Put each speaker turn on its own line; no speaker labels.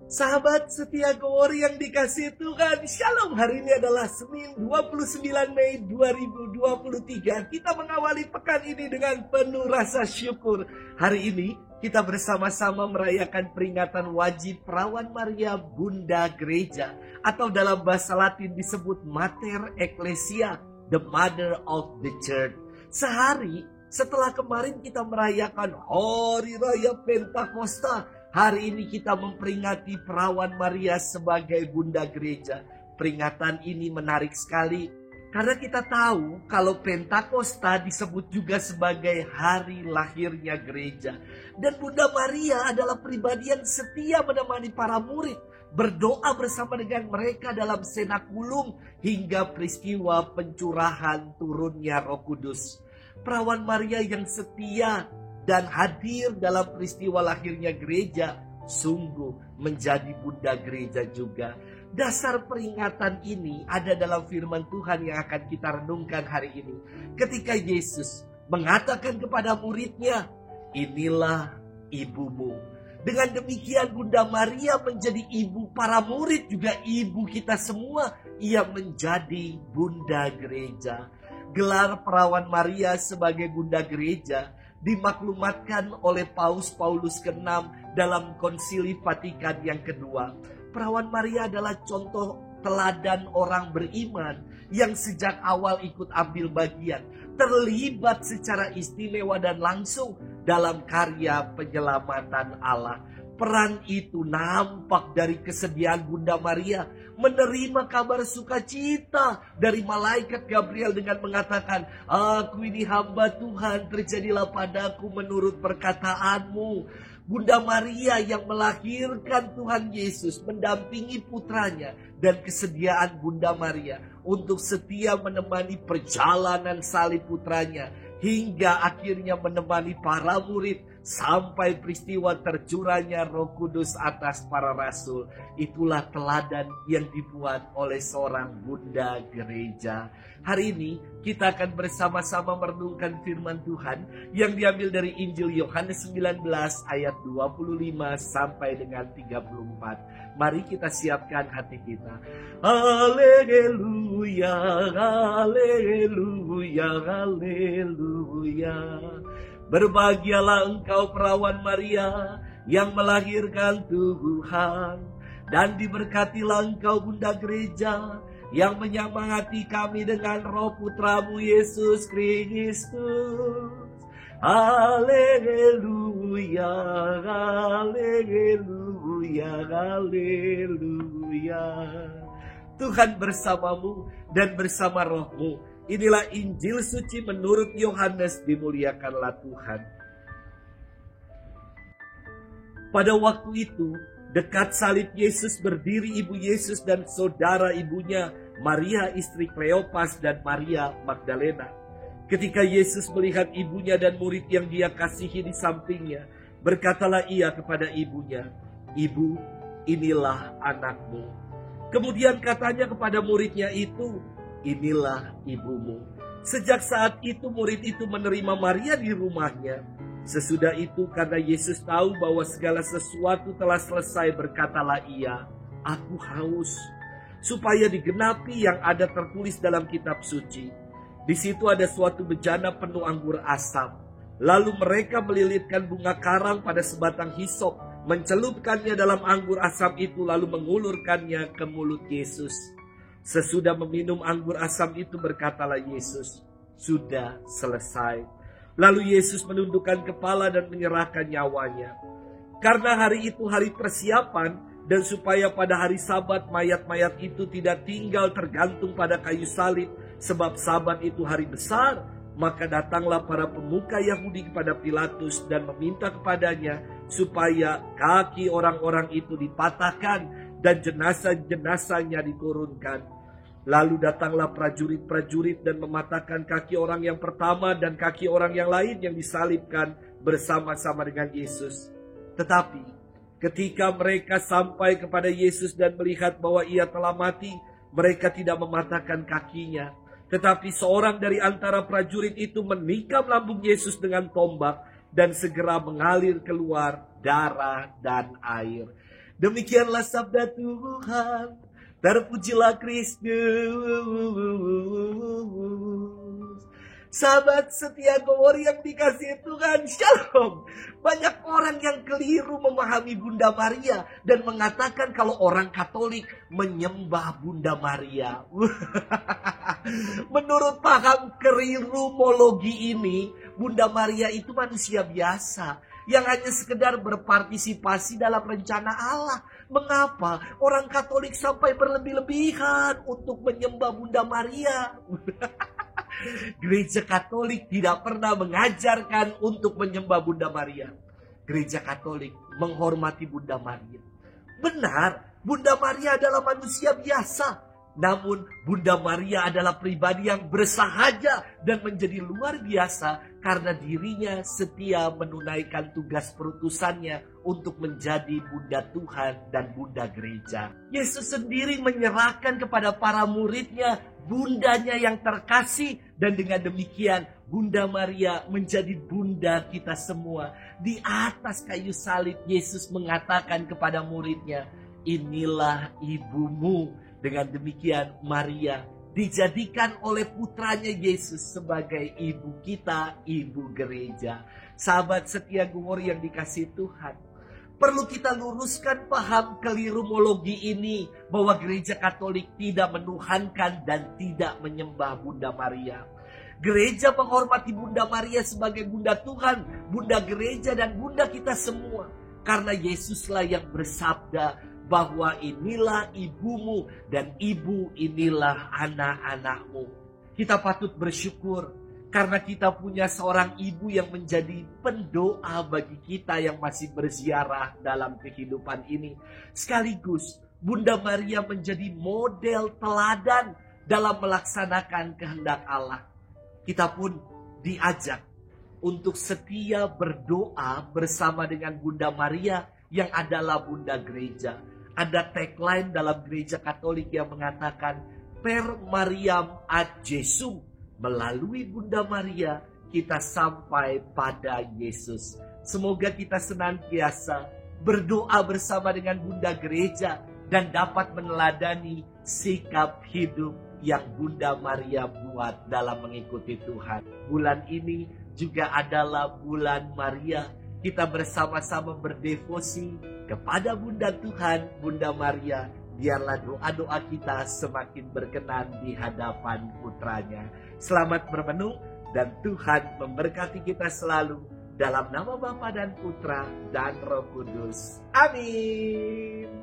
Sahabat setia Gowori yang dikasihi Tuhan, Shalom. Hari ini adalah Senin 29 Mei 2023. Kita mengawali pekan ini dengan penuh rasa syukur. Hari ini kita bersama-sama merayakan peringatan wajib Perawan Maria Bunda Gereja, atau dalam bahasa Latin disebut Mater Ecclesia, the Mother of the Church. Sehari setelah kemarin kita merayakan Hari Raya Pentakosta, hari ini kita memperingati Perawan Maria sebagai Bunda Gereja. Peringatan ini menarik sekali karena kita tahu kalau Pentakosta disebut juga sebagai hari lahirnya gereja. Dan Bunda Maria adalah pribadi yang setia menemani para murid, berdoa bersama dengan mereka dalam senakulum hingga peristiwa pencurahan turunnya Roh Kudus. Perawan Maria yang setia dan hadir dalam peristiwa lahirnya gereja sungguh menjadi Bunda Gereja juga. Dasar peringatan ini ada dalam firman Tuhan yang akan kita renungkan hari ini. Ketika Yesus mengatakan kepada muridnya, "Inilah ibumu." Dengan demikian Bunda Maria menjadi ibu para murid, juga ibu kita semua. Ia menjadi Bunda Gereja. Gelar Perawan Maria sebagai Bunda Gereja dimaklumatkan oleh Paus Paulus ke-6 dalam Konsili Vatikan yang kedua. Perawan Maria adalah contoh teladan orang beriman yang sejak awal ikut ambil bagian, terlibat secara istimewa dan langsung dalam karya penyelamatan Allah. Peran itu nampak dari kesediaan Bunda Maria menerima kabar sukacita dari malaikat Gabriel dengan mengatakan, "Aku ini hamba Tuhan, terjadilah padaku menurut perkataanmu." Bunda Maria yang melahirkan Tuhan Yesus mendampingi putranya, dan kesediaan Bunda Maria untuk setia menemani perjalanan salib putranya hingga akhirnya menemani para murid sampai peristiwa tercurahnya Roh Kudus atas para rasul. Itulah teladan yang dibuat oleh seorang Bunda Gereja. Hari ini kita akan bersama-sama merenungkan firman Tuhan yang diambil dari Injil Yohanes 19 ayat 25 sampai dengan 34. Mari kita siapkan hati kita. Haleluya, haleluya, haleluya. Berbahagialah engkau Perawan Maria yang melahirkan Tuhan, dan diberkatilah engkau Bunda Gereja yang menyemangati kami dengan Roh Putramu Yesus Kristus. Haleluya, haleluya, haleluya. Tuhan bersamamu dan bersama rohmu. Inilah Injil suci menurut Yohanes, dimuliakanlah Tuhan. Pada waktu itu, dekat salib Yesus berdiri ibu Yesus dan saudara ibunya, Maria istri Kleopas dan Maria Magdalena. Ketika Yesus melihat ibunya dan murid yang dia kasihi di sampingnya, berkatalah ia kepada ibunya, "Ibu, inilah anakmu." Kemudian katanya kepada muridnya itu, "Inilah ibumu." Sejak saat itu murid itu menerima Maria di rumahnya. Sesudah itu karena Yesus tahu bahwa segala sesuatu telah selesai, berkatalah ia, "Aku haus." Supaya digenapi yang ada tertulis dalam kitab suci. Di situ ada suatu bejana penuh anggur asam. Lalu mereka melilitkan bunga karang pada sebatang hisop, mencelupkannya dalam anggur asam itu, lalu mengulurkannya ke mulut Yesus. Sesudah meminum anggur asam itu, berkatalah Yesus, "Sudah selesai." Lalu Yesus menundukkan kepala dan menyerahkan nyawanya. Karena hari itu hari persiapan, dan supaya pada hari Sabat mayat-mayat itu tidak tinggal tergantung pada kayu salib, sebab Sabat itu hari besar, maka datanglah para pemuka Yahudi kepada Pilatus dan meminta kepadanya supaya kaki orang-orang itu dipatahkan dan jenazah-jenazahnya diturunkan. Lalu datanglah prajurit-prajurit dan mematahkan kaki orang yang pertama dan kaki orang yang lain yang disalibkan bersama-sama dengan Yesus. Tetapi ketika mereka sampai kepada Yesus dan melihat bahwa ia telah mati, mereka tidak mematahkan kakinya. Tetapi seorang dari antara prajurit itu menikam lambung Yesus dengan tombak, dan segera mengalir keluar darah dan air. Demikianlah sabda Tuhan. Terpujilah Kristus. Sahabat setia Gowori yang dikasihi Tuhan, Shalom. Banyak orang yang keliru memahami Bunda Maria dan mengatakan kalau orang Katolik menyembah Bunda Maria. Menurut paham kerirumologi ini, Bunda Maria itu manusia biasa yang hanya sekedar berpartisipasi dalam rencana Allah. Mengapa orang Katolik sampai berlebih-lebihan untuk menyembah Bunda Maria? Gereja Katolik tidak pernah mengajarkan untuk menyembah Bunda Maria. Gereja Katolik menghormati Bunda Maria. Benar, Bunda Maria adalah manusia biasa. Namun Bunda Maria adalah pribadi yang bersahaja dan menjadi luar biasa karena dirinya setia menunaikan tugas perutusannya untuk menjadi Bunda Tuhan dan Bunda Gereja. Yesus sendiri menyerahkan kepada para muridnya bundanya yang terkasih, dan dengan demikian Bunda Maria menjadi bunda kita semua. Di atas kayu salib Yesus mengatakan kepada muridnya, inilah ibumu. Dengan demikian Maria dijadikan oleh putranya Yesus sebagai ibu kita, ibu gereja. Sahabat setia Gowori yang dikasihi Tuhan, perlu kita luruskan paham kelirumologi ini bahwa gereja Katolik tidak menuhankan dan tidak menyembah Bunda Maria. Gereja menghormati Bunda Maria sebagai Bunda Tuhan, Bunda Gereja, dan Bunda kita semua. Karena Yesuslah yang bersabda bahwa inilah ibumu dan ibu inilah anak-anakmu. Kita patut bersyukur karena kita punya seorang ibu yang menjadi pendoa bagi kita yang masih berziarah dalam kehidupan ini. Sekaligus Bunda Maria menjadi model teladan dalam melaksanakan kehendak Allah. Kita pun diajak untuk setia berdoa bersama dengan Bunda Maria yang adalah Bunda Gereja. Ada tagline dalam gereja Katolik yang mengatakan Per Mariam ad Jesum. Melalui Bunda Maria kita sampai pada Yesus. Semoga kita senantiasa berdoa bersama dengan Bunda Gereja dan dapat meneladani sikap hidup yang Bunda Maria buat dalam mengikuti Tuhan. Bulan ini juga adalah bulan Maria. Kita bersama-sama berdevosi kepada Bunda Tuhan, Bunda Maria. Biarlah doa-doa kita semakin berkenan di hadapan putranya. Selamat bermenung dan Tuhan memberkati kita selalu. Dalam nama Bapa dan Putra dan Roh Kudus. Amin.